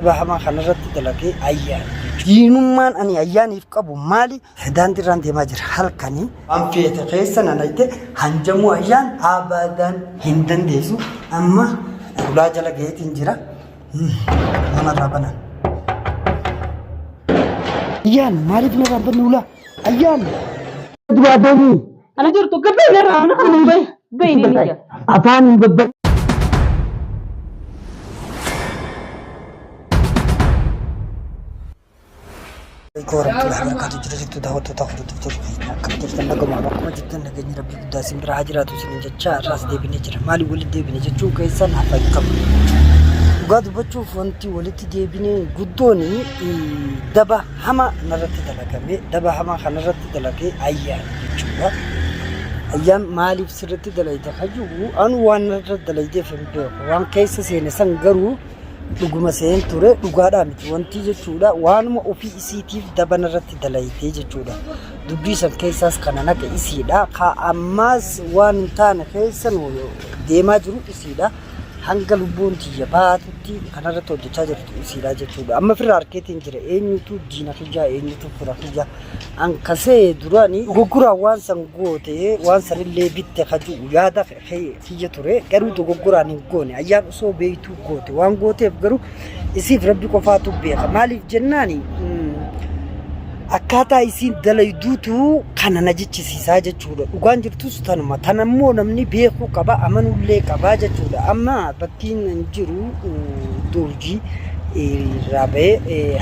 bahama khanarratti dalagee ayyaan diinummaan ani ayyaaniif qabu maali daandirraan deemaa jira halkanii waan feete keessa nanayte hanjamu ayyaan abadan hin dandeessu amma ulaa jala geetiin jira mana rabanan ayyaan maaliif na rabannu ulaa ayyaan dubaadani ana jirtu gabbe gara ana kan bayni nija afaan babba كورة كلها كاتو جريت تدهور تدهور تدهور كاتو تنقل مع رقم جدا نجني ربي قداسين براجرات وسنين جتشا راس دي بنجرا مالي ولد دي بنجرا شو كيسان حفاي قبل قاد بتشوف أنتي ولد دي بني قدوني دبا هما نرت دلكمي دبا هما خنرت دلكي أيام شوفا أيام مالي بسرت دلائي خجو أنا وان نرت دلائي في مبيو وان كيس سينسان قرو dhuguma seen ture dhugaadhaa miti wanti jechuudha waanuma ofii isiitiif dabanarratti dalayitee jechuudha dubbii san keessaas kana naqa isiidha ka ammaas waan hin taane keessan deemaa jiru isiidha hanga lubbuun tiyya baatutti kanarratti hojjechaa jirtu isiidha jechuudha amma firra harkeetiin jira eenyutu diina kiyyaa eenyutu fira kiyyaa ankasee duraanii dogoggoraa waan san goote waan sanillee bitte kaju yaada kiyya ture garuu dogoggoraan hin goone ayyaan osoo beeytuu goote waan gooteef garuu isiif rabbi qofaatu beeka maaliif jennaani akkaataa isiin dalayduutu kana na jechisiisaa jechuudha dhugaan jirtus tanuma tanammoo namni beekuu qaba amanullee qaba jechuudha amma bakkiin jiru durjii raabee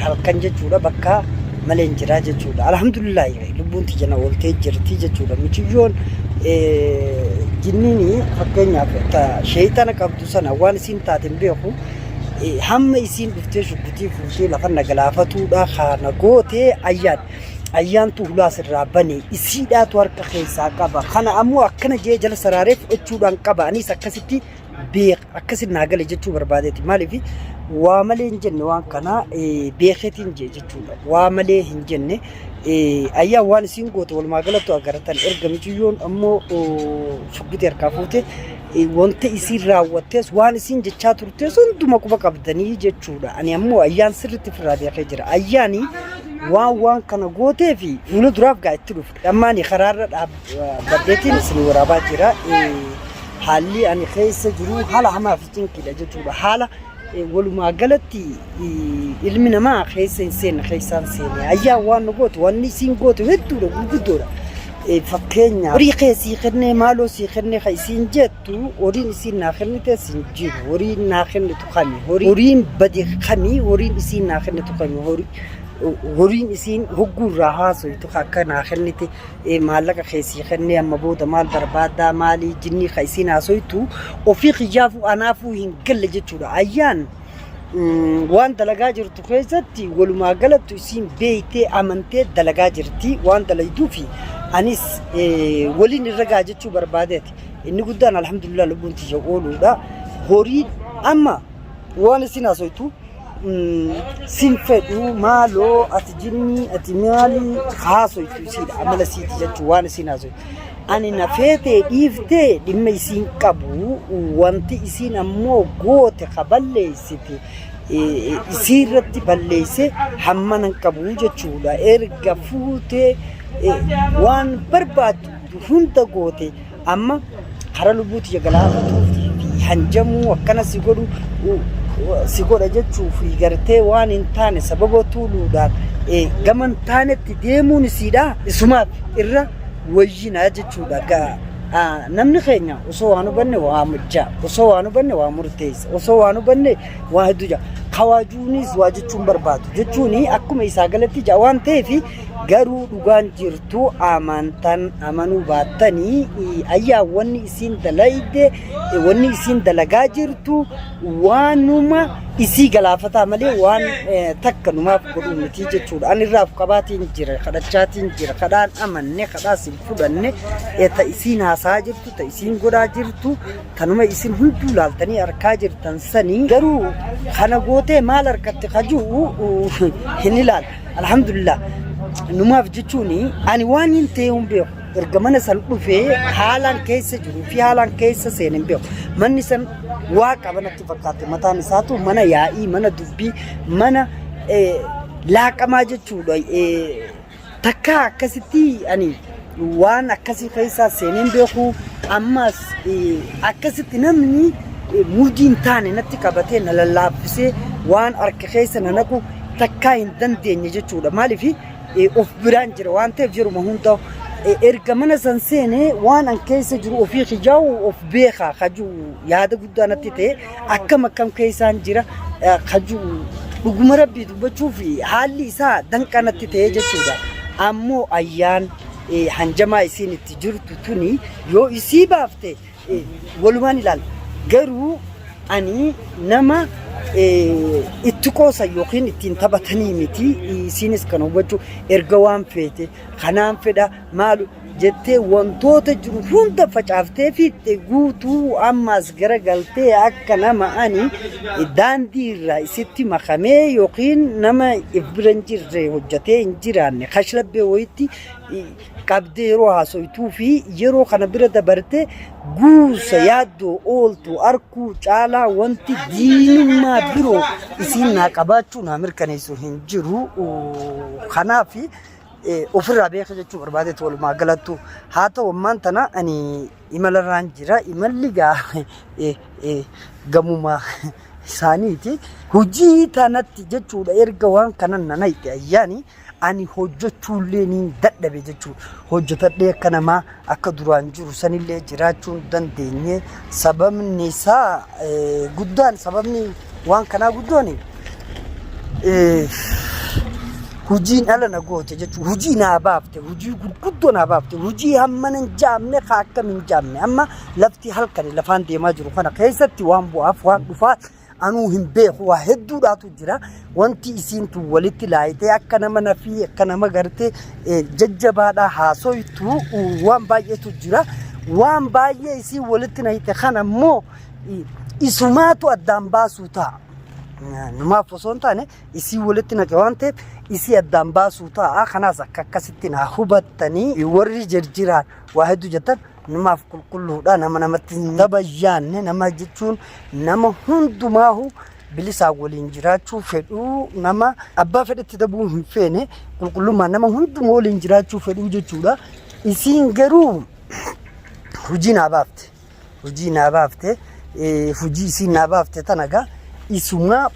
halkan jechuudha bakka maleen jira jechuudha alhamdulillah lubbuun tiyana ooltee jirti jechuudha michiyyoon jinniini fakkeenyaaf sheeyxana qabdu sana waan isiin taateen beeku hamma isiin dhuftee shubbitii fuutee lafa nagalaafatuudha kana gootee ayyaan tuulaa sirraa bane isiidhaatu harka keessaa qaba kana ammoo akkana jee jala saraaree fudhachuudhaan qaba anis akkasitti beek akkasit naagale jechuu barbaadeeti maaliif waa malee hin jenne waan kana beeketiin jee jechuudha waa malee hin jenne ayyaan waan isiin goote walumaa galatti agaratan erga michiyyoon ammoo shubbitee harkaa fuute wanta isiin raawwattes waan isiin jechaa turtes hunduma quba qabdanii jechuudha ani ammoo ayyaan sirriitti firraa beekee jira ayyaani waan kana gootee fi fuula duraaf gaa itti dhufu dhammaani karaarra dhaabbateetiin isin waraabaa jira haalli ani keessa jiru haala hamaa fi cinqiidha jechuudha haala walumaa galatti ilmi namaa keessa hin seenne keessaan seene ayyaan waan nu goote wanni isiin goote hedduudha gurguddoodha fakkeenya horii keessii kennee maaloo sii kennee ka isiin jettu horiin isiin naa kennite siin jiru horiin naa kennitu kami horiin bade kami horiin isiin naa kennitu kami horiin isiin hogguurraa haasoytu akka naa kennite maallaqa keessii kennee amma booda maal barbaadaa maalii jinnii ka isiin haasoytu ofii kiyyaafuu anaafuu hin galle jechuudha ayyaan waan dalagaa jirtu keessatti walumaa galatti isiin beeytee amantee dalagaa jirti waan dalayduufi anis waliin irra gaa jechuu barbaadeeti inni guddaan alhamdulillah lubbuun tiyya ooluudha horii amma waan isin haasoytu sin fedhu maaloo ati jinnii ati maalii haasoytu isiidha amala siiti jechuu waan isin haasoytu ani na feetee dhiiftee dhimma isiin qabu wanti isiin ammoo goote ka balleessite isiirratti balleesse hammanan qabu jechuudha erga fuutee waan barbaadu hunda goote amma hara lubbuuti jagalaafatuufi fi hanjamuu akkana si godha jechuuf gartee waan hin taane sababa tuuluudhaan gaman taanetti deemuun isiidha isumaaf irra wayyinaa jechuudha namni keenya osoo waan hubanne waa mujjaa osoo waan hubanne waa murteessa osoo waan hubanne waa hedduu jaa kawaajuunis waa jechuun barbaadu jechuuni akkuma isaa galatti jaa waan ta'eef garuu dhugaan jirtu amantan amanuu baattanii ayyaa wanni isiin dalayde wanni isiin dalagaa jirtu waanuma isii galaafataa malee waan takka numaaf godhu miti jechuudha ani irraaf qabaatiin jira kadhachaatiin jira kadhaan amanne kadhaas hin fudhanne ta isiin haasaa jirtu ta isiin godhaa jirtu tanuma isiin hunduu laaltanii harkaa jirtan sanii garuu kana gootee maal harkatti kajuu hin ilaal alhamdulillah numaaf jechuuni ani waan hin ta'e hin beeku erga mana san dhufee haalaan keessa jiru fi haalaan keessa seeneen beeku manni san waa qabanatti fakkaate mataan isaatu mana yaa'ii mana dubbii mana laaqamaa jechuudha takka akkasitti ani waan akkasii keessa seeneen beeku ammas akkasitti namni mudiin taane natti qabatee na lallaaffisee waan harka keessa na naqu takkaa hin dandeenye jechuudha maaliif of biraan jira waan ta'eef jiruma hunda erga mana san seenee waan an keessa jiru ofii hijaa'u of beekaa kajuu yaada guddaa natti ta'e akkam keessaan jira kajuu dhuguma rabbii dubbachuuf haalli isaa danqa natti ta'e jechuudha ammoo ayyaan hanjamaa isiin itti jirtu tuni yoo isii baafte walumaan ilaala garuu ani nama itti qoosan yookiin ittiin taphatanii miti isiinis kan hubachuu erga waan feete kanaan fedha maalu jettee wantoota jiru hunda facaaftee fiixee guutuu ammas garagaltee akka nama ani daandii irraa isitti makamee yookiin nama bira hin jirre hojjetee hin jiraanne kashlabbee wayitti qabdee yeroo haasoytuu fi yeroo kana bira dabarte guusa yaaddoo ooltu arkuu caalaa wanti diinummaa biroo isiin naa qabaachuu naa mirkaneessu hin jiru kanaaf ofirraa beeka jechuu barbaadeetu walumaa galattu haa ta'u ammaan tana ani imalarraan jira imalli gamuma isaaniiti hojii tanatti jechuudha erga waan kanan nanayte ayyaani ani hojjechuullee ni dadhabe jechuudha hojjetadhee akka namaa akka duraan jiru sanillee jiraachuu dandeenye sababni isaa guddaan sababni waan kanaa guddoon hujiin ala na goote jechuudha hujii naa baafte hujii gurguddoo naa baafte hujii hamma hin jaamne kaa akkam hin jaamne amma lafti halkanii lafaan deemaa jiru kana keessatti waan bu'aaf waan dhufaat anuu hin beeku waa hedduudhaatu jira wanti isiintu walitti laayitee akka nama nafii akka nama gartee jajjabaadhaa haasoytu waan baay'eetu jira waan baay'ee isii walitti nahite kana immoo isumaatu addaan baasuu ta'a numaaf osoo hin taane isii walitti naqe waan ta'eef isii addaan baasuu ta'a kanaas akkasitti naa hubattanii warri jirjiraan waa hedduu jettan numaaf qulqulluudha nama namatti tabayyaanne nama jechuun nama hundumaahu bilisaa waliin jiraachuu fedhuu nama abbaa fedhetti dabuu hin feene qulqullummaa nama hundumaa waliin jiraachuu fedhuu jechuudha isiin garuu hujii naa baafte hujii isiin naa baafte tanagaa isuma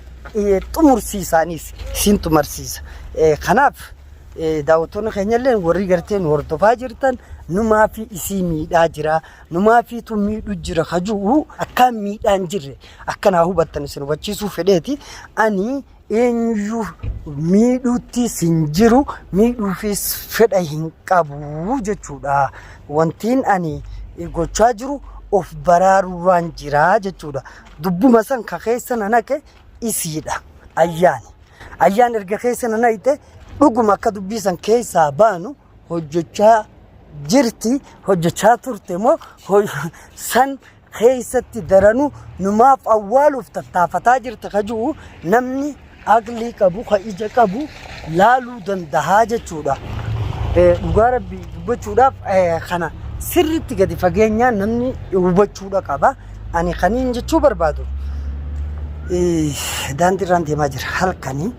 xumursiisaanis isiin xumursiisa kanaaf daawwattoonni keenyallee warri gartee nu hordofaa jirtan numaa fi isii miidhaa jira numaa fi tu miidhu jira kajuu akkaan miidhaan jirre akkanaa hubattan isin hubachiisuu fedheeti ani eenyu miidhuutti sin jiru miidhuufis fedha hin qabu jechuudha wantiin ani gochaa jiru of baraaruudhaan jira jechuudha dubbuma san ka keessa na naqe isiidha ayyaan erga keessa na naqe dhuguma akka dubbii san keessaa baanu hojjechaa jirti hojjechaa turte moo san keessatti daranu numaaf awwaaluuf tattaafataa jirti kajuu namni aqlii qabu ka ija qabu laaluu dandahaa jechuudha dhugaa rabbii dubbachuudhaaf kana sirriitti gadi fageenyaan namni hubachuudha qaba ani kaniin jechuu barbaadu daandiirraan deemaa jira halkanii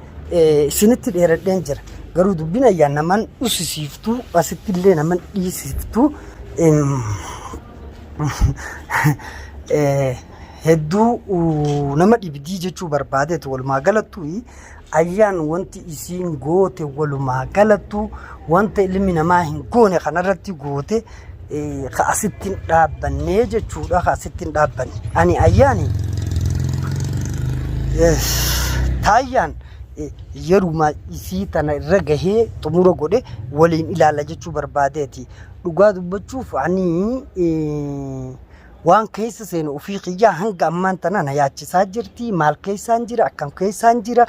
isinitti dheeradheen jira garuu dubbina ayyaan naman dhusisiiftuu asittillee naman dhiisiftuu hedduu nama dhibdii jechuu barbaadeetu walumaa galattu ayyaan wanti isiin goote walumaa galattu wanta ilmi namaa hin goone kanarratti goote ka asittiin dhaabbannee jechuudha ka asittiin dhaabbanne ani ayyaani taayyaan yeruma isii tana irra gahee xumura godhe waliin ilaala jechuu barbaadeeti dhugaa dubbachuuf ani waan keessa seenu ofii xiyyaa hanga ammaan tana na yaachisaa jirti maal keessaan jira akkam keessaan jira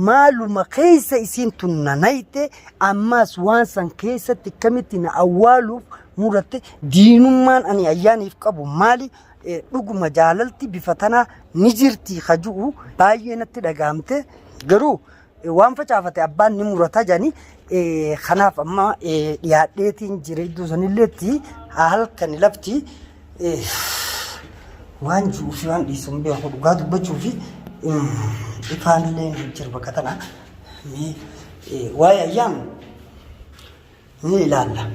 maaluma keessa isiin tunna nayte ammas waan san keessatti kamitti na awwaaluuf muratte diinummaan ani ayyaaniif qabu maali dhuguma jaalalti bifa tanaa ni jirti kajuu baay'ee natti dhagaamte garuu waan facaafate abbaan ni murata jani kanaaf amma dhiyaadheetiin jireedduu sanilleetti halkan lafti waan juufi waan dhiisuun beeku dhugaa dubbachuu fi ifaanillee hin jiru bakka tana waa'ee ayyaan ni ilaalla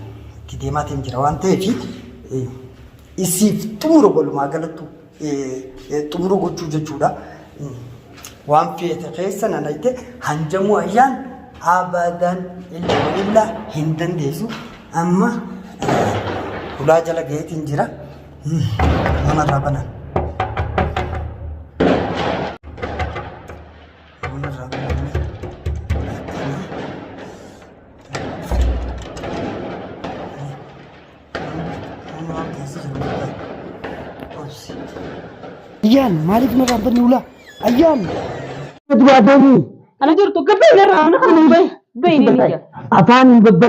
itti deemaatiin jira waan ta'eef isiif xumura walumaa galattu xumura gochuu jechuudha waan feete keessa nanayte hanjamuu ayyaan abadan illa hin dandeessu amma ulaa jala gaheetiin jira namarraa banan Ayan, maaliif na rampan ula? Ayan. Ano jirtu? Gabay na rana ka nung bay. Bay ni niya. Afaan hin babbar